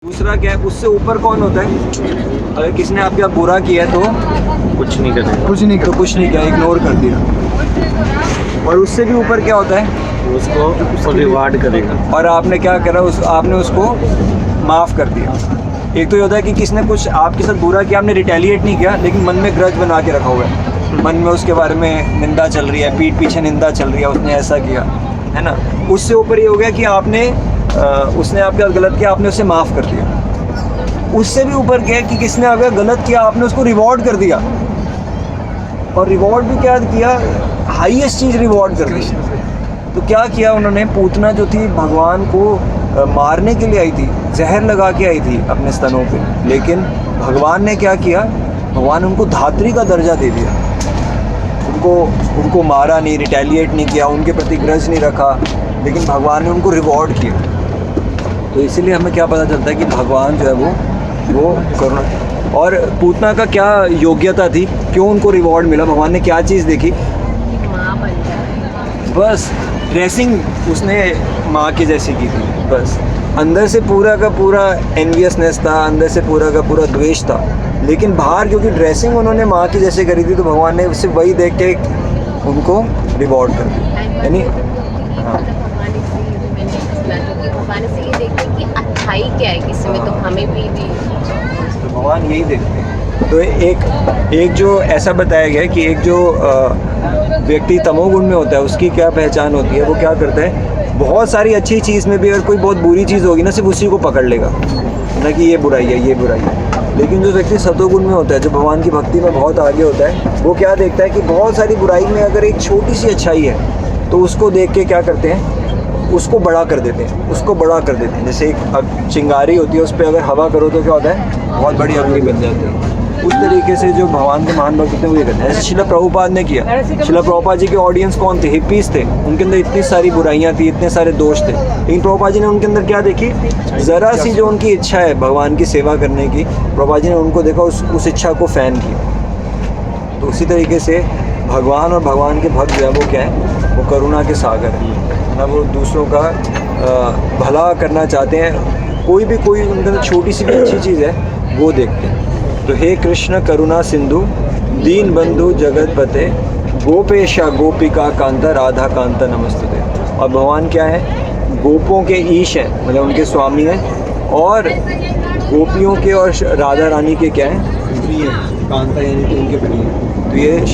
दूसरा क्या है, उससे ऊपर कौन होता है? अगर किसी ने आपके साथ बुरा किया है तो कुछ नहीं करेगा, कुछ नहीं किया, इग्नोर कर दिया। और उससे भी ऊपर क्या होता है? उसको रिवार्ड करेगा। और आपने क्या करा, आपने उसको माफ़ कर दिया। एक तो ये होता है कि किसने कुछ आपके साथ बुरा किया, आपने रिटेलिएट नहीं किया, लेकिन मन में ग्रज बना के रखा हुआ है, मन में उसके बारे में निंदा चल रही है, पीठ पीछे निंदा चल रही है, उसने ऐसा किया है ना। उससे ऊपर ये हो गया कि उसने आपके साथ गलत किया, आपने उसे माफ़ कर दिया। उससे भी ऊपर क्या है कि किसने अगर गलत किया, आपने उसको रिवॉर्ड कर दिया। और रिवॉर्ड भी क्या किया? हाईएस्ट चीज़ रिवॉर्ड कर दी। तो क्या किया उन्होंने? पूतना जो थी भगवान को मारने के लिए आई थी, जहर लगा के आई थी अपने स्तनों पे, लेकिन भगवान ने क्या किया? भगवान ने उनको धात्री का दर्जा दे दिया। उनको मारा नहीं, रिटेलिएट नहीं किया, उनके प्रति ग्रज नहीं रखा, लेकिन भगवान ने उनको रिवॉर्ड किया। तो इसीलिए हमें क्या पता चलता है कि भगवान जो है वो करुणा। और पूतना का क्या योग्यता थी, क्यों उनको रिवॉर्ड मिला? भगवान ने क्या चीज़ देखी? बस ड्रेसिंग उसने माँ की जैसी की थी, बस। अंदर से पूरा का पूरा एनवियसनेस था, अंदर से पूरा का पूरा द्वेष था, लेकिन बाहर क्योंकि ड्रेसिंग उन्होंने माँ की जैसे करी थी, तो भगवान ने सिर्फ वही देख के उनको रिवॉर्ड कर दिया। यानी हाँ, भगवान से ये देखते हैं कि अच्छाई क्या है किसी में, तो हमें भी तो भगवान यही देखते हैं। तो एक जो ऐसा बताया गया है कि एक जो व्यक्ति तमोगुण में होता है, उसकी क्या पहचान होती है? वो क्या करता है, बहुत सारी अच्छी चीज़ में भी अगर कोई बहुत बुरी चीज़ होगी ना, सिर्फ उसी को पकड़ लेगा ना कि ये बुराई है, ये बुराई है। लेकिन जो व्यक्ति सतोगुण में होता है, जो भगवान की भक्ति में बहुत आगे होता है, वो क्या देखता है कि बहुत सारी बुराई में अगर एक छोटी सी अच्छाई है, तो उसको देख के क्या करते हैं, उसको बड़ा कर देते हैं, जैसे एक चिंगारी होती है, उस पर अगर हवा करो तो क्या होता है, बहुत बड़ी अग्नि बन जाती है। उस तरीके से जो भगवान के महान भक्त थे वो ये करते हैं। ऐसे शिला प्रभुपाद ने किया। शिला प्रभुपाद जी के ऑडियंस कौन थे? हिप्पीज़ थे। उनके अंदर इतनी सारी बुराइयां थी, इतने सारे दोष थे, लेकिन प्रभुपाद जी ने उनके अंदर क्या देखी? ज़रा सी जो उनकी इच्छा है भगवान की सेवा करने की, प्रभुपाद जी ने उनको देखा, उस इच्छा को फ़ैन किया। तो उसी तरीके से भगवान और भगवान के भक्त जो है वो क्या है, वो करुणा के सागर है ना। वो दूसरों का भला करना चाहते हैं, कोई उनके अंदर छोटी सी भी अच्छी चीज़ है वो देखते हैं। तो हे कृष्ण करुणा सिंधु दीन बंधु जगत पते गोपेशा गोपिका कांता राधा कांता नमस्तुते। और भगवान क्या है? गोपों के ईश हैं, मतलब उनके स्वामी हैं, और गोपियों के और राधा रानी के क्या हैं? प्रिय हैं। कांता यानी कि उनके प्रिय हैं।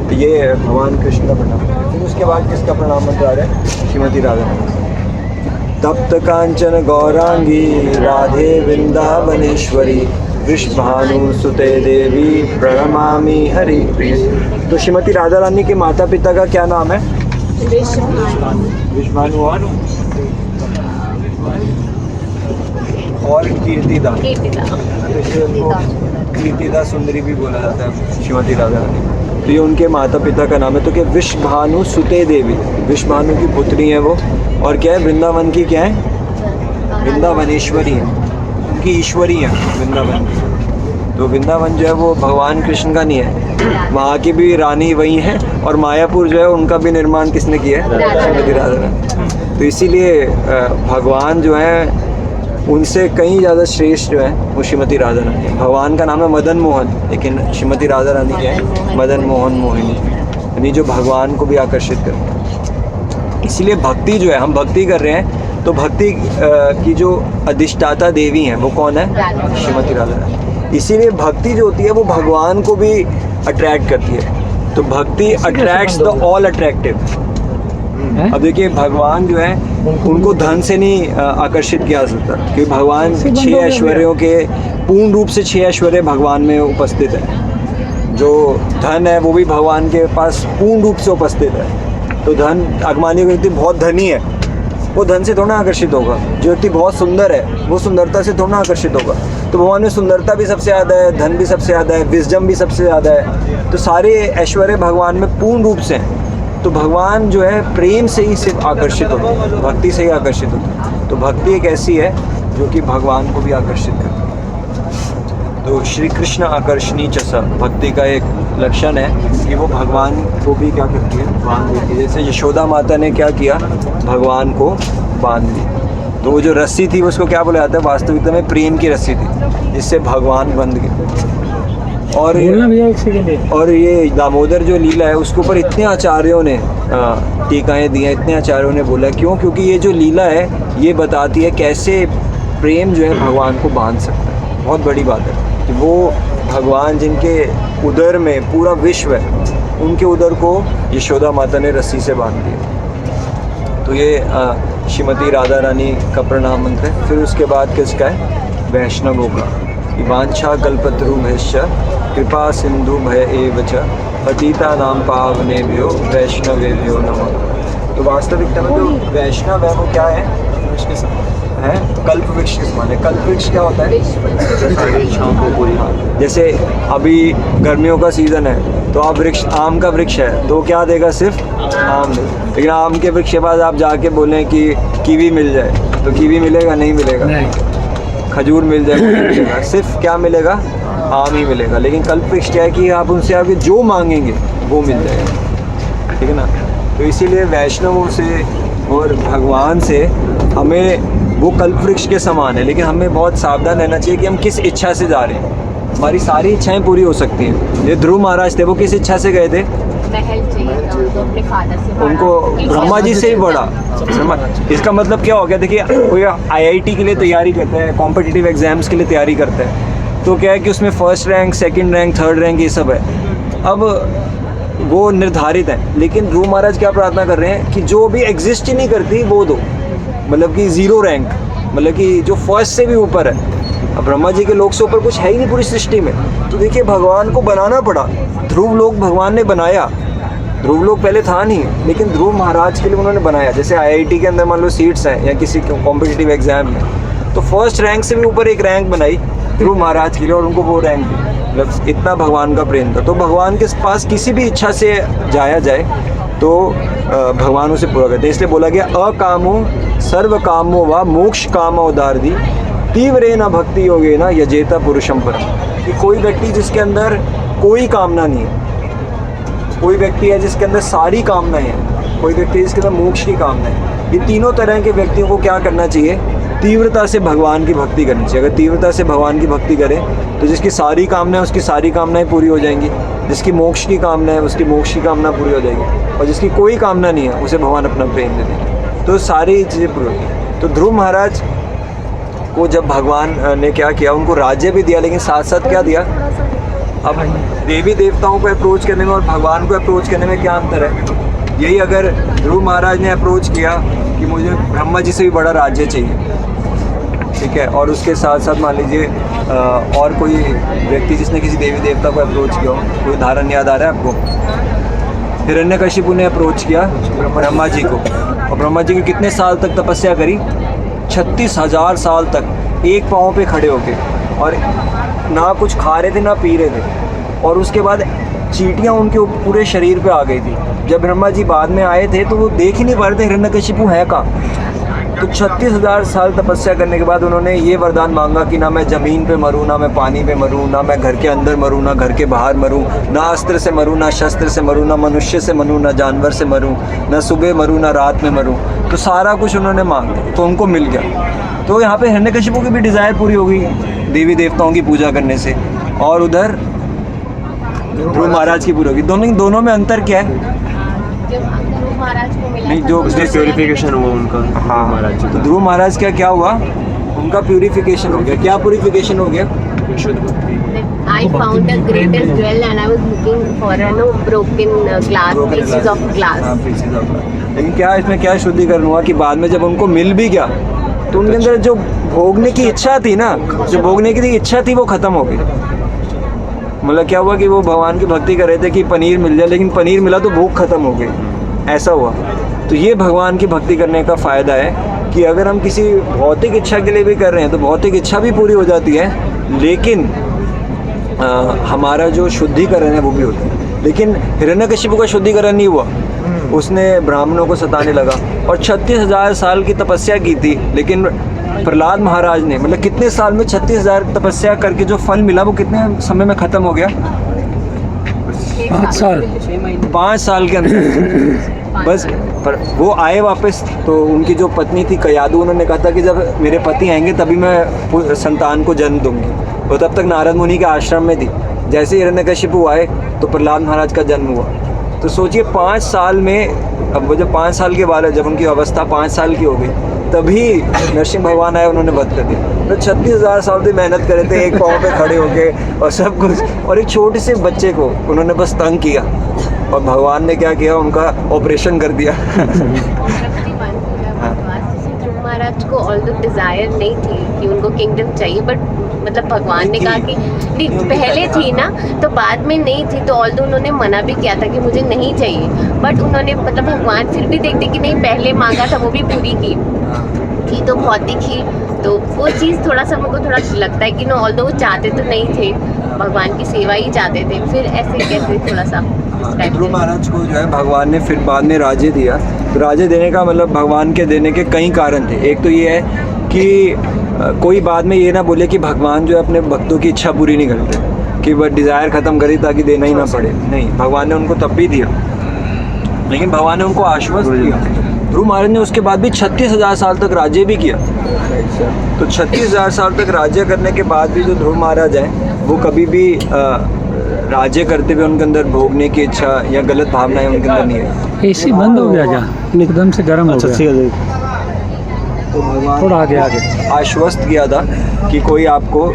तो ये भगवान कृष्ण का प्रणाम। फिर उसके बाद किसका प्रणाम मंत्र आ रहा है? श्रीमती राधा रानी। तप्त कांचन गौरांगी राधे वृंदावनेश्वरी वृषभानु सुते देवी प्रणमामि हरि प्रिय। तो श्रीमती राधा रानी के माता पिता का क्या नाम है? वृषभानु और कीर्तिदा। कीर्तिदा सुंदरी भी बोला जाता है श्रीमती राधा रानी। तो ये उनके माता पिता का नाम है। तो क्या? वृषभानु सुते देवी, वृषभानु की पुत्री है वो, और क्या है? वृंदावन की क्या है? वृंदावनेश्वरी है, उनकी ईश्वरी है वृंदावन की। तो वृंदावन जो है वो भगवान कृष्ण का नहीं है, वहाँ की भी रानी वही है, और मायापुर जो है उनका भी निर्माण किसने किया है? श्रीमती राधा रानी। तो इसीलिए भगवान जो है उनसे कहीं ज़्यादा श्रेष्ठ जो है वो श्रीमती राधा रानी है। भगवान का नाम है मदन मोहन, लेकिन श्रीमती राधा रानी क्या है? मदन मोहन मोहिनी, यानी जो भगवान को भी आकर्षित करते हैं। इसीलिए भक्ति जो है, हम भक्ति कर रहे हैं, तो भक्ति की जो अधिष्ठाता देवी हैं वो कौन है? श्रीमती राधा रानी। इसीलिए भक्ति जो होती है वो भगवान को भी अट्रैक्ट करती है। तो भक्ति अट्रैक्ट्स द ऑल अट्रैक्टिव। अब देखिए, भगवान जो है उनको धन से नहीं आकर्षित किया जा सकता, क्योंकि भगवान 6 ऐश्वर्यों के पूर्ण रूप से 6 ऐश्वर्य भगवान में उपस्थित है। जो धन है वो भी भगवान के पास पूर्ण रूप से उपस्थित है। तो धन, अगमानी व्यक्ति बहुत धनी है, वो धन से थोड़ा आकर्षित होगा। जो व्यक्ति बहुत सुंदर है वो सुंदरता से थोड़ा आकर्षित होगा। तो भगवान में सुंदरता भी सबसे ज़्यादा है, धन भी सबसे ज़्यादा है, विजडम भी सबसे ज़्यादा है। तो सारे ऐश्वर्य भगवान में पूर्ण रूप से हैं। तो भगवान जो है प्रेम से ही सिर्फ आकर्षित होते हैं, भक्ति से ही आकर्षित होते हैं। तो भक्ति एक ऐसी है जो कि भगवान को भी आकर्षित करती है। तो श्री कृष्ण आकर्षणी चसा, भक्ति का एक लक्षण है कि वो भगवान को भी क्या करती है? बांध देती है। जैसे यशोदा माता ने क्या किया? भगवान को बांध दिया। तो वो जो रस्सी थी उसको क्या बोला जाता है, वास्तविकता में प्रेम की रस्सी थी जिससे भगवान बंध गए। और ये दामोदर जो लीला है उसके ऊपर इतने आचार्यों ने टीकाएँ दी हैं, इतने आचार्यों ने बोला क्यों, क्योंकि ये जो लीला है ये बताती है कैसे प्रेम जो है भगवान को बांध सकता है। बहुत बड़ी बात है कि वो भगवान जिनके उदर में पूरा विश्व है, उनके उदर को यशोदा माता ने रस्सी से बांध दिया। तो ये श्रीमती राधा रानी का प्रणाम मंत्र है। फिर उसके बाद किसका है, वैष्णवों का, वांछा कल्पतरुभ्यश्च कृपा सिंधु भय एव च पतिता नाम पावनेभ्यो वैष्णवेभ्यो नमः। तो वास्तविकता में जो वैष्णव है वो क्या है, कल्प वृक्ष के समान है। कल्प वृक्ष क्या होता है, जैसे अभी गर्मियों का सीज़न है तो आप वृक्ष, आम का वृक्ष है तो क्या देगा, सिर्फ आम देगा। लेकिन आम के वृक्ष के बाद आप जाके बोलें कि कीवी मिल जाए तो कीवी मिलेगा, नहीं मिलेगा। खजूर मिल जाए, नहीं मिलेगा, सिर्फ क्या मिलेगा, आम ही मिलेगा। लेकिन कल्प वृक्ष क्या है कि आप उनसे आगे जो मांगेंगे वो मिल जाएगा, ठीक है ना। तो इसीलिए वैष्णवों से और भगवान से हमें, वो कल्प वृक्ष के समान है, लेकिन हमें बहुत सावधान रहना चाहिए कि हम किस इच्छा से जा रहे हैं। हमारी सारी इच्छाएं पूरी हो सकती हैं। ये ध्रुव महाराज थे, वो किस इच्छा से गए थे, महल चाहिए था उनको अपने फादर से बड़ा। उनको ब्रह्मा जी से ही बड़ा। इसका मतलब क्या हो गया, देखिए कोई IIT के लिए तैयारी करता है, कॉम्पिटिटिव एग्जाम्स के लिए तैयारी करता है, तो क्या है कि उसमें first rank, second rank, third rank ये सब है, अब वो निर्धारित है। लेकिन ध्रुव महाराज क्या प्रार्थना कर रहे हैं कि जो भी एग्जिस्ट ही नहीं करती वो दो, मतलब कि 0 रैंक, मतलब कि जो फर्स्ट से भी ऊपर है। अब ब्रह्मा जी के लोक से ऊपर कुछ है ही नहीं पूरी सृष्टि में, तो देखिए भगवान को बनाना पड़ा। ध्रुव लोक भगवान ने बनाया, ध्रुव लोक पहले था नहीं, लेकिन ध्रुव महाराज के लिए उन्होंने बनाया। जैसे IIT के अंदर मान लो सीट्स हैं या किसी कॉम्पिटिटिव एग्जाम में, तो फर्स्ट रैंक से भी ऊपर एक रैंक बनाई ध्रुव महाराज के लिए और उनको वो रैंक दी। मतलब इतना भगवान का प्रेम था। तो भगवान के पास किसी भी इच्छा से जाया जाए तो भगवान उसे पूरा करते हैं। इसलिए बोला गया अकामो सर्व कामो व मोक्ष काम उदारदी तीव्रे न भक्ति योगे न यजेता पुरुषम पर। कि कोई व्यक्ति जिसके अंदर कोई कामना नहीं है, कोई व्यक्ति है जिसके अंदर सारी कामनाएं हैं, कोई व्यक्ति है जिसके अंदर मोक्ष की कामना है। ये तीनों तरह के व्यक्तियों को क्या करना चाहिए, तीव्रता से भगवान की भक्ति करनी चाहिए। अगर तीव्रता से भगवान की भक्ति करें तो जिसकी सारी कामना है उसकी सारी कामनाएं पूरी हो जाएंगी, जिसकी मोक्ष की कामना है उसकी मोक्ष की कामना पूरी हो जाएगी, और जिसकी कोई कामना नहीं है उसे भगवान अपना प्रेम दे देंगे। तो सारी चीज़ें पूरी होगी। तो ध्रुव महाराज को जब भगवान ने क्या किया, उनको राज्य भी दिया, लेकिन साथ साथ क्या दिया, अब देवी देवताओं को अप्रोच करने में और भगवान को अप्रोच करने में क्या अंतर है। यही अगर ध्रुव महाराज ने अप्रोच किया कि मुझे ब्रह्मा जी से भी बड़ा राज्य चाहिए, ठीक है, और उसके साथ साथ मान लीजिए और कोई व्यक्ति जिसने किसी देवी देवता को अप्रोच किया हो, कोई उदाहरण याद आ रहा है आपको, हिरण्यकशिपु ने अप्रोच किया ब्रह्मा जी को, और ब्रह्मा जी की कितने साल तक तपस्या करी, 36,000 साल तक एक पाँव पे खड़े होके, और ना कुछ खा रहे थे ना पी रहे थे, और उसके बाद चींटियाँ उनके पूरे शरीर पे आ गई थी। जब ब्रह्मा जी बाद में आए थे तो वो देख ही नहीं पा रहे थे हिरण्यकशिपु है कहाँ। तो 36,000 साल तपस्या करने के बाद उन्होंने ये वरदान मांगा कि ना मैं ज़मीन पे मरूँ, ना मैं पानी पे मरूँ, ना मैं घर के अंदर मरूँ, ना घर के बाहर मरूँ, ना अस्त्र से मरूँ, ना शस्त्र से मरूँ, ना मनुष्य से मरूँ, ना जानवर से मरूँ, ना सुबह मरूँ, ना रात में मरूँ। तो सारा कुछ उन्होंने मांगा तो उनको मिल गया। तो यहाँ पे हिरण्यकशिपु की भी डिज़ायर पूरी हो गई देवी देवताओं की पूजा करने से, और उधर ध्रुव महाराज की पूरी होगी। दोनों में अंतर क्या है, महाराज को मिला नहीं था जो तो प्योरिफिकेशन हुआ उनका। हाँ महाराज जी तो ध्रुव महाराज का क्या हुआ, उनका प्यूरिफिकेशन हो गया। क्या प्यूरिफिकेशन हो गया, I found the greatest jewel and I was looking for broken glass, pieces of glass. लेकिन क्या इसमें क्या शुद्धिकरण हुआ कि बाद में जब उनको मिल भी गया तो उनके अंदर जो भोगने की इच्छा थी ना, जो भोगने की इच्छा थी वो खत्म हो गई। मतलब क्या हुआ कि वो भगवान की भक्ति कर रहे थे कि पनीर मिल जाए, लेकिन पनीर मिला तो भूख खत्म हो गई, ऐसा हुआ। तो ये भगवान की भक्ति करने का फ़ायदा है कि अगर हम किसी भौतिक इच्छा के लिए भी कर रहे हैं तो भौतिक इच्छा भी पूरी हो जाती है, लेकिन हमारा जो शुद्धिकरण है वो भी होता है। लेकिन हिरण्यकशिपु का शुद्धिकरण नहीं हुआ, उसने ब्राह्मणों को सताने लगा और 36,000 साल की तपस्या की थी। लेकिन प्रहलाद महाराज ने, मतलब कितने साल में 36,000 तपस्या करके जो फल मिला वो कितने समय में ख़त्म हो गया, 5 साल 5 साल के अंदर बस पर वो आए वापस, तो उनकी जो पत्नी थी कयादू, उन्होंने कहा था कि जब मेरे पति आएंगे तभी मैं संतान को जन्म दूंगी। वो तब तक नारद मुनि के आश्रम में थी। जैसे हिरण्यकशिपु आए तो प्रहलाद महाराज का जन्म हुआ। तो सोचिए 5 साल में, अब वो जब 5 साल के बाद जब उनकी अवस्था 5 साल की हो गई तभी नरसिंह भगवान आए, उन्होंने वध कर दिया। तो 36,000 साल से मेहनत करे थे एक पाँव पे खड़े होके और सब कुछ, और एक छोटे से बच्चे को उन्होंने बस तंग किया और भगवान ने क्या किया, उनका ऑपरेशन कर दिया। महाराज को ऑल द डिजायर नहीं थी कि उनको किंगडम चाहिए, बट मतलब भगवान ने कहा कि नहीं, पहले थी ना, तो बाद में नहीं थी, तो ऑल दो उन्होंने मना भी किया था कि मुझे नहीं चाहिए, बट उन्होंने मतलब भगवान फिर भी देखते कि नहीं, पहले मांगा था वो भी पूरी की थी, तो भौतिक ही, तो वो चीज़ थोड़ा सा मुझको थोड़ा लगता है कि नो, ऑल दो वो चाहते तो नहीं थे, भगवान की सेवा ही चाहते थे, फिर ऐसे कैसे थोड़ा सा। ध्रुव महाराज को जो है भगवान ने फिर बाद में राज्य दिया। तो राज्य देने का मतलब भगवान के देने के कई कारण थे। एक तो ये है कि कोई बाद में ये ना बोले कि भगवान जो है अपने भक्तों की इच्छा पूरी नहीं करते, कि वह डिज़ायर ख़त्म करी ताकि देना ही ना पड़े। नहीं, भगवान ने उनको तब भी दिया, लेकिन भगवान ने उनको आश्वस्त किया। ध्रुव महाराज ने उसके बाद भी 36,000 साल तक राज्य भी किया। तो 36,000 साल तक राज्य करने के बाद भी जो ध्रुव महाराज हैं वो कभी भी राज्य करते हुए उनके अंदर भोगने की इच्छा या गलत भावनाएं उनके अंदर नहीं है। एसी बंद हो गया क्या, एकदम से गर्म हो गया। तो भगवान थोड़ा आगे आश्वस्त किया था कि कोई आपको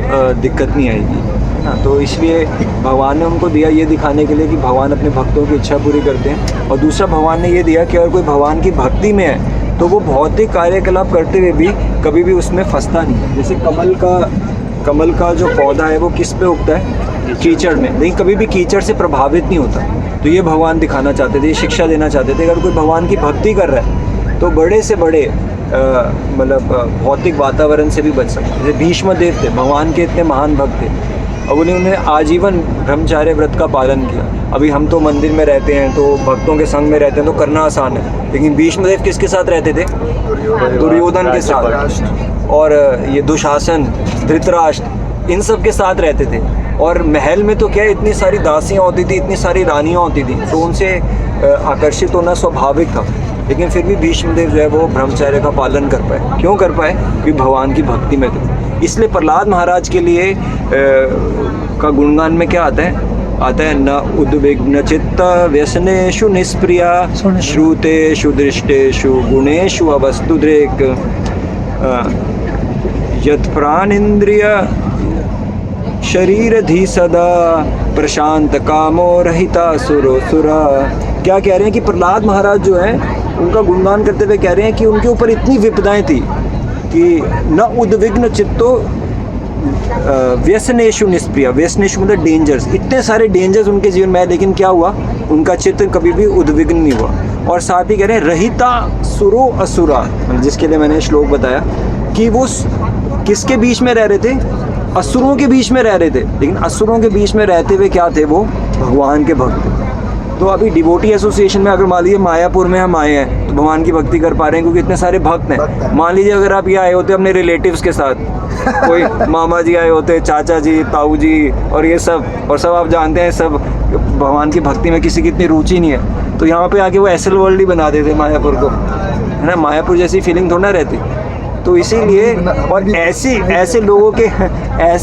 दिक्कत नहीं आएगी, है ना। तो इसलिए भगवान ने उनको दिया ये दिखाने के लिए कि भगवान अपने भक्तों की इच्छा पूरी करते हैं। और दूसरा भगवान ने ये दिया कि अगर कोई भगवान की भक्ति में है तो वो भौतिक कार्यकलाप करते हुए भी कभी भी उसमें फंसता नहीं। जैसे कमल का जो पौधा है वो किस पे उगता है, कीचड़ में, लेकिन कभी भी कीचड़ से प्रभावित नहीं होता। तो ये भगवान दिखाना चाहते थे, ये शिक्षा देना चाहते थे। अगर कोई भगवान की भक्ति कर रहा है तो बड़े से बड़े मतलब भौतिक वातावरण से भी बच सकते। जैसे भीष्म देव थे, भगवान के इतने महान भक्त थे, अब उन्होंने आजीवन ब्रह्मचार्य व्रत का पालन किया। अभी हम तो मंदिर में रहते हैं तो भक्तों के संग में रहते हैं तो करना आसान है, लेकिन भीष्मदेव किसके साथ रहते थे, दुर्योधन के साथ, और ये दुशासन, धृतराष्ट्र, इन सब के साथ रहते थे। और महल में तो क्या इतनी सारी दासियाँ होती थी, इतनी सारी रानियाँ होती थी, तो उनसे आकर्षित होना स्वाभाविक था। लेकिन फिर भी भीष्मदेव जो है वो ब्रह्मचर्य का पालन कर पाए। क्यों कर पाए? क्योंकि भगवान की भक्ति में थे। इसलिए प्रहलाद महाराज के लिए का गुणगान में क्या आता है न उद्विग्न चित्त व्यसनेषु निष्प्रिया श्रुतेषु दृष्टेषु गुणेषु अवस्तुदृक् यत् प्राणेन्द्रिय शरीरधि सदा प्रशांत कामो रहिता सुरो सुरा। क्या कह रहे हैं कि प्रहलाद महाराज जो है उनका गुणगान करते हुए कह रहे हैं कि उनके ऊपर इतनी विपदाएं थी कि न उद्विग्न चित्तो व्यसनेषु निष्प्रिय। व्यसनेषु मतलब डेंजर्स, इतने सारे डेंजर्स उनके जीवन में है, लेकिन क्या हुआ, उनका चित्त कभी भी उद्विग्न नहीं हुआ। और साथ ही कह रहे हैं रहिता सुरो असुरा, जिसके लिए मैंने श्लोक बताया कि वो किसके बीच में रह रहे थे, असुरों के बीच में रह रहे थे। लेकिन असुरों के बीच में रहते हुए क्या थे, वो भगवान के भक्त। तो अभी डिवोटी एसोसिएशन में अगर मान लीजिए मायापुर में हम आए हैं तो भगवान की भक्ति कर पा रहे हैं क्योंकि इतने सारे भक्त हैं। मान लीजिए अगर आप ये आए होते अपने रिलेटिव्स के साथ, कोई मामा जी आए होते, चाचा जी, ताऊ जी और ये सब, और सब आप जानते हैं सब भगवान की भक्ति में किसी की इतनी रुचि नहीं है, तो यहाँ पे आके वो एसल वर्ल्ड ही बना देते मायापुर को, है ना। मायापुर जैसी फीलिंग थोड़ा ना रहती। तो इसीलिए, और ऐसे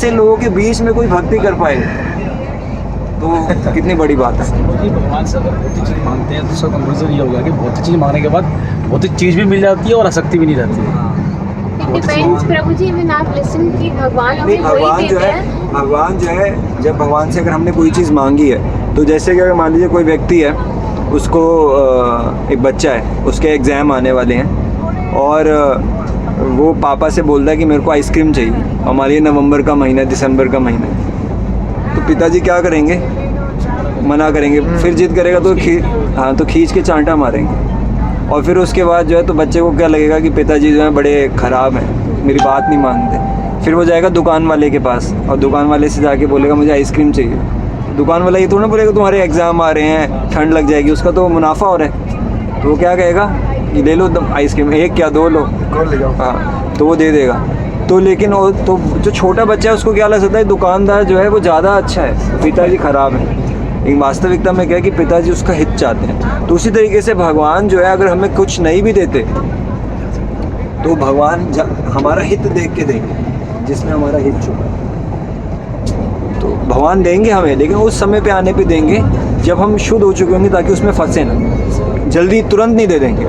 लोगों के बीच में कोई भक्ति कर पाए तो कितनी बड़ी बात है। भगवान से अगर भौतिक चीज़ मांगते हैं तो उसका कंक्लूजन ये होगा कि भौतिक चीज़ मांगने के बाद भौतिक चीज़ भी मिल जाती है और आसक्ति भी नहीं रहती है। डिपेंड्स प्रभु जी, व्हेन आप लिसन कि भगवान हमें वही देते हैं। भगवान जो है जब भगवान से अगर हमने कोई चीज़ मांगी है तो जैसे कि अगर मान लीजिए कोई व्यक्ति है, उसको एक बच्चा है, उसके एग्ज़ाम आने वाले हैं और वो पापा से बोलता है कि मेरे को आइसक्रीम चाहिए, हमारे लिए नवंबर का महीना, दिसंबर का महीना, तो पिताजी क्या करेंगे, मना करेंगे। फिर जिद करेगा तो खींच के चांटा मारेंगे। और फिर उसके बाद जो है तो बच्चे को क्या लगेगा कि पिताजी जो है बड़े ख़राब हैं, मेरी बात नहीं मानते। फिर वो जाएगा दुकान वाले के पास और दुकान वाले से जाके बोलेगा मुझे आइसक्रीम चाहिए। दुकान वाला ये थोड़ा ना बोलेगा तुम्हारे एग्ज़ाम आ रहे हैं, ठंड लग जाएगी, उसका तो मुनाफा हो रहा है। तो वो क्या कहेगा, ये ले लो आइसक्रीम, एक क्या दो लो, हाँ, तो वो दे देगा। तो लेकिन वो तो जो छोटा बच्चा है उसको क्या लग सकता है दुकानदार जो है वो ज़्यादा अच्छा है, पिताजी ख़राब है। लेकिन वास्तविकता में क्या है कि पिताजी उसका हित चाहते हैं। तो उसी तरीके से भगवान जो है अगर हमें कुछ नहीं भी देते तो भगवान हमारा हित देख के देंगे, जिसमें हमारा हित छुपा है। तो भगवान देंगे हमें, लेकिन उस समय पे आने पे देंगे जब हम शुद्ध हो चुके होंगे, ताकि उसमें फंसे ना। जल्दी तुरंत नहीं दे देंगे,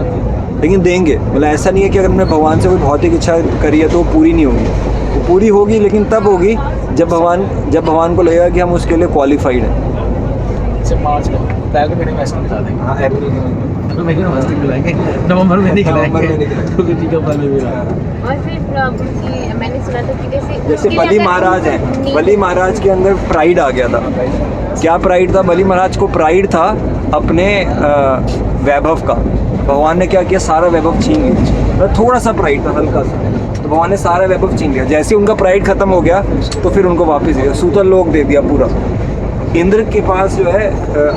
लेकिन देंगे। मतलब ऐसा नहीं है कि अगर हमने भगवान से कोई भौतिक इच्छा करी है तो वो पूरी नहीं होगी, वो पूरी होगी, लेकिन तब होगी जब भगवान को लगेगा कि हम उसके लिए क्वालिफाइड हैं। मार्च में अप्रैल में वेस्ट खिला देंगे। हाँ, नवंबर में नहीं खिलाएंगे तो ठीक है, पहले भी और फिर कि मैंने सुना था कि जैसे बली महाराज हैं, बली महाराज के अंदर प्राइड आ गया था। क्या प्राइड था? बली महाराज को प्राइड था अपने वैभव का। भगवान ने क्या किया? सारा वैभव छीन लिया। थोड़ा सा प्राइड था, हल्का सा, तो भगवान ने सारा वैभव छीन लिया। जैसे उनका प्राइड खत्म हो गया तो फिर उनको वापस दिया, सूतल लोक दे दिया पूरा। इंद्र के पास जो है,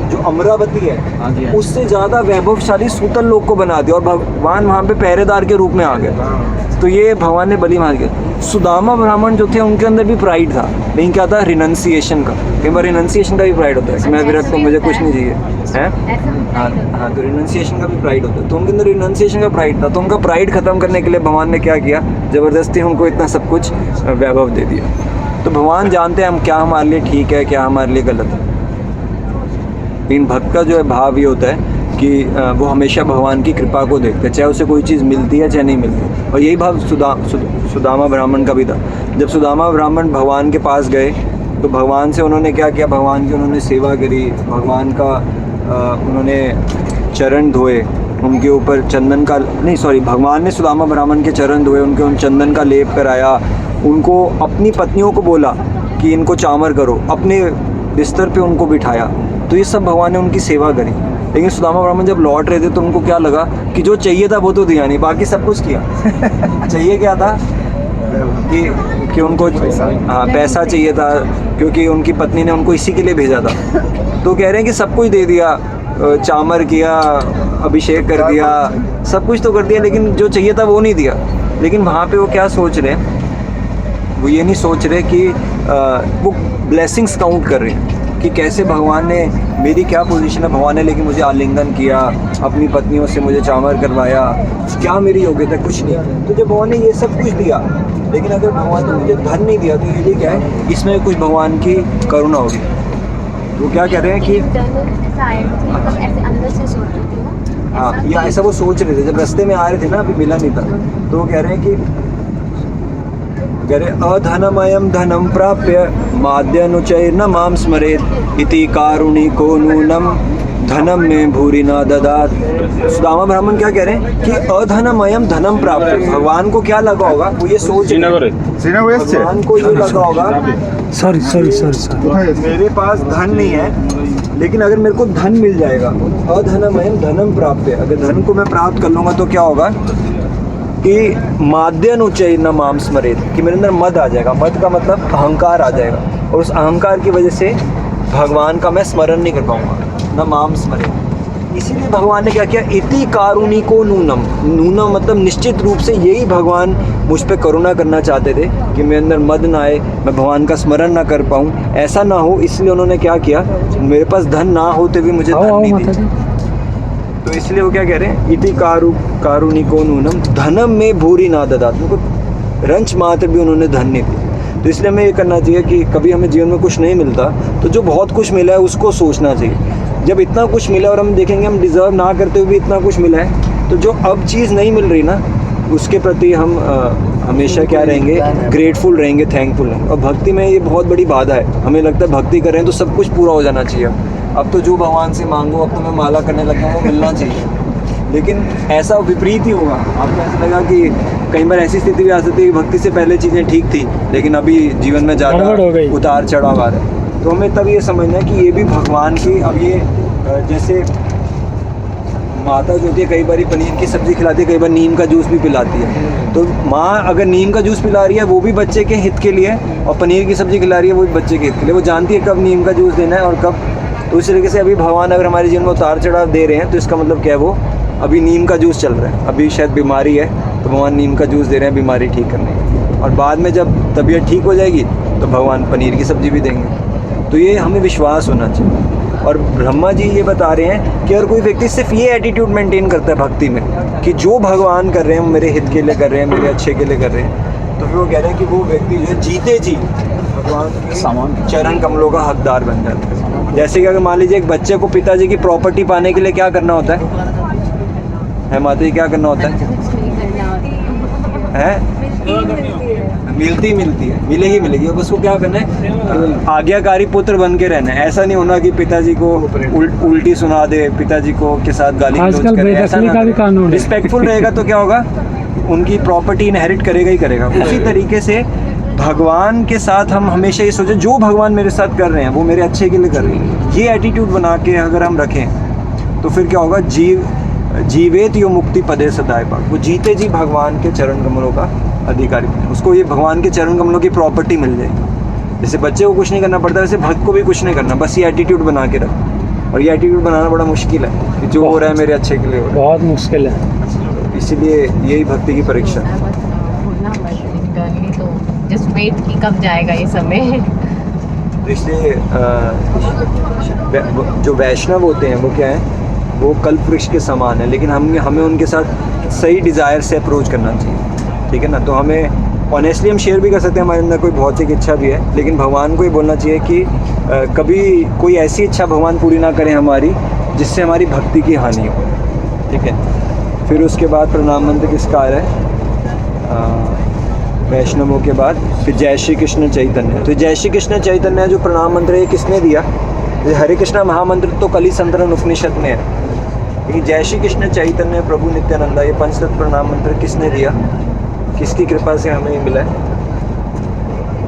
जो अमरावती है, उससे ज़्यादा वैभवशाली सूतल लोक को बना दिया, और भगवान वहाँ पे पहरेदार के रूप में आ गए। तो ये भगवान ने बलि मार दिया। सुदामा ब्राह्मण जो थे उनके अंदर भी प्राइड था, लेकिन क्या था? रिनंसिएशन का। कई बार रिनंसिएशन का भी प्राइड होता है कि मैं विरक्त हूँ, मुझे कुछ नहीं चाहिए, हैं? हाँ, तो रिनंसिएशन का भी प्राइड होता है। तो उनके अंदर रिनंसिएशन का प्राइड था, तो उनका प्राइड खत्म करने के लिए भगवान ने क्या किया? ज़बरदस्ती उनको इतना सब कुछ वैभव दे दिया। तो भगवान जानते हैं हम क्या हमारे लिए ठीक है, क्या हमारे लिए गलत है। लेकिन भक्त का जो है भाव ये होता है कि वो हमेशा भगवान की कृपा को देखते हैं, चाहे उसे कोई चीज़ मिलती है चाहे नहीं मिलती। और यही भाव सुदामा ब्राह्मण का भी था। जब सुदामा ब्राह्मण भगवान के पास गए तो भगवान से उन्होंने क्या किया? भगवान की उन्होंने सेवा करी, भगवान का उन्होंने चरण धोए, उनके ऊपर चंदन का भगवान ने सुदामा ब्राह्मण के चरण धोए, उनके चंदन का लेप कराया, उनको अपनी पत्नियों को बोला कि इनको चामर करो, अपने बिस्तर पे उनको बिठाया। तो ये सब भगवान ने उनकी सेवा करी। लेकिन सुदामा ब्राह्मण जब लौट रहे थे तो उनको क्या लगा कि जो चाहिए था वो तो दिया नहीं, बाकी सब कुछ किया। चाहिए क्या था? कि उनको पैसा चाहिए था, क्योंकि उनकी पत्नी ने उनको इसी के लिए भेजा था। तो कह रहे हैं कि सब कुछ दे दिया, चामर किया, अभिषेक कर दिया, सब कुछ तो कर दिया, लेकिन जो चाहिए था वो नहीं दिया। लेकिन वहाँ पे वो क्या सोच रहे हैं? वो ये नहीं सोच रहे कि वो ब्लेसिंग्स काउंट कर रहे हैं कि कैसे भगवान ने, मेरी क्या पोजीशन है, भगवान ने लेकिन मुझे आलिंगन किया, अपनी पत्नियों से मुझे चामर करवाया, क्या मेरी योग्यता? कुछ नहीं। तो जब भगवान ने ये सब कुछ दिया, लेकिन अगर भगवान ने मुझे धन नहीं दिया तो ये भी क्या है? इसमें कुछ भगवान की करुणा होगी। तो क्या कह रहे हैं कि हाँ, या ऐसा वो सोच रहे थे जब रास्ते में आ रहे थे ना, अभी मिला नहीं था। तो वो कह रहे हैं कि अधनमयं धनं प्राप्य माद्यनुचैर्न मां स्मरेत् इति कारुणिको नूनं धनम में भूरि न ददात। सुदामा ब्राह्मण क्या कह रहे हैं कि अधनमयम धनम प्राप्य। भगवान को क्या लगा होगा? वो ये सोच भगवान को ये लगा होगा, सॉरी मेरे पास धन नहीं है, लेकिन अगर मेरे को धन मिल जाएगा, अधनमयम धनम प्राप्य, अगर धन को मैं प्राप्त कर लूँगा तो क्या होगा कि माद्यनुचय न माम स्मरेत, कि मेरे अंदर मद आ जाएगा। मद का मतलब अहंकार आ जाएगा, और उस अहंकार की वजह से भगवान का मैं स्मरण नहीं कर पाऊंगा, न माम स्मरेत। इसीलिए भगवान ने क्या किया? इति कारुणिको नूनम। नूनम मतलब निश्चित रूप से यही भगवान मुझ पे करुणा करना चाहते थे कि मेरे अंदर मद ना आए, मैं भगवान का स्मरण ना कर पाऊँ, ऐसा ना हो। इसलिए उन्होंने क्या किया? मेरे पास धन ना होते भी मुझे धन नहीं दिया। तो इसलिए वो क्या कह रहे हैं? इति कारुणिको नूनम धनम में भूरि ना ददात। उनको रंच मात्र भी उन्होंने धन नहीं दिया। तो इसलिए हमें ये करना चाहिए कि कभी हमें जीवन में कुछ नहीं मिलता तो जो बहुत कुछ मिला है उसको सोचना चाहिए। जब इतना कुछ मिला और हम देखेंगे हम डिज़र्व ना करते हुए भी इतना कुछ मिला है, तो जो अब चीज़ नहीं मिल रही ना, उसके प्रति हम हमेशा क्या रहेंगे? ग्रेटफुल रहेंगे, थैंकफुल रहेंगे। और भक्ति में ये बहुत बड़ी बाधा है। हमें लगता है भक्ति करें तो सब कुछ पूरा हो जाना चाहिए। अब तो जो भगवान से मांगो, अब तो मैं माला करने लगा हूँ, वो मिलना चाहिए। लेकिन ऐसा विपरीत ही होगा। आपको ऐसा लगा कि कई बार ऐसी स्थिति भी आ सकती है कि भक्ति से पहले चीज़ें ठीक थी, लेकिन अभी जीवन में ज़्यादा उतार चढ़ाव आ रहा है। तो हमें तब ये समझना है कि ये भी भगवान की, अब ये जैसे माता जो होती है कई बार पनीर की सब्ज़ी खिलाती है, कई बार नीम का जूस भी पिलाती है। तो माँ अगर नीम का जूस पिला रही है वो भी बच्चे के हित के लिए, और पनीर की सब्ज़ी खिला रही है वो भी बच्चे के हित के लिए। वो जानती है कब नीम का जूस देना है और कब। तो इस तरीके से अभी भगवान अगर हमारे जीवन में उतार चढ़ाव दे रहे हैं तो इसका मतलब क्या है? वो अभी नीम का जूस चल रहा है। अभी शायद बीमारी है तो भगवान नीम का जूस दे रहे हैं बीमारी ठीक करने की, और बाद में जब तबीयत ठीक हो जाएगी तो भगवान पनीर की सब्ज़ी भी देंगे। तो ये हमें विश्वास होना चाहिए। और ब्रह्मा जी ये बता रहे हैं कि अगर कोई व्यक्ति सिर्फ ये एटीट्यूड मेंटेन करता है भक्ति में कि जो भगवान कर रहे हैं वो मेरे हित के लिए कर रहे हैं, मेरे अच्छे के लिए कर रहे हैं, तो फिर वो कह रहे हैं कि वो व्यक्ति जो है जीते जी भगवान के चरण कमलों का हकदार बन जाता है। जैसे कि अगर मान लीजिए एक बच्चे को पिताजी की प्रॉपर्टी पाने के लिए क्या करना होता है माता जी, क्या करना होता है? मिलती है, मिलेगी, अब उसको क्या करना है? आज्ञाकारी पुत्र बन के रहना है। ऐसा नहीं होना कि पिताजी को उल्टी सुना दे, पिताजी को के साथ गाली गलौज करे, ऐसा का भी कानून है। रिस्पेक्टफुल रहेगा तो क्या होगा, उनकी प्रॉपर्टी इनहेरिट करेगा ही करेगा। उसी तरीके से भगवान के साथ हम हमेशा ये सोचें जो भगवान मेरे साथ कर रहे हैं वो मेरे अच्छे के लिए कर रहे हैं, ये एटीट्यूड बना के अगर हम रखें तो फिर क्या होगा, जीवेत यो मुक्ति पदे सदाए पाक, वो जीते जी भगवान के चरण कमलों का अधिकारी, उसको ये भगवान के चरण कमलों की प्रॉपर्टी मिल जाएगी। जैसे बच्चे को कुछ नहीं करना पड़ता वैसे भक्त को भी कुछ नहीं करना, बस ये एटीट्यूड बना के रख। और ये एटीट्यूड बनाना बड़ा मुश्किल है कि जो हो रहा है मेरे अच्छे के लिए हो रहा है, बहुत मुश्किल है। इसीलिए यही भक्ति की परीक्षा है। तो जस्ट वेट कि कब जाएगा ये समय। तो इसलिए जो वैष्णव होते हैं वो क्या है, वो कल्प वृक्ष के समान है, लेकिन हमें उनके साथ सही डिज़ायर से अप्रोच करना चाहिए, ठीक है ना। तो हमें ऑनेस्टली हम शेयर भी कर सकते हैं हमारे अंदर कोई भौतिक इच्छा भी है, लेकिन भगवान को ये बोलना चाहिए कि कभी कोई ऐसी इच्छा भगवान पूरी ना करें हमारी जिससे हमारी भक्ति की हानि हो, ठीक है। फिर उसके बाद प्रणाम मंत्र किसका आ रहा है वैष्णवों के बाद, फिर जय श्री कृष्ण चैतन्य। तो जय श्री कृष्ण चैतन्य जो प्रणाम मंत्र है किसने दिया? हरे कृष्णा महामंत्र तो कली संतरण उपनिषद में है, लेकिन जय श्री कृष्ण चैतन्य प्रभु नित्यानंदा ये पंचतत्व प्रणाम मंत्र किसने दिया, किसकी कृपा से हमें मिला है?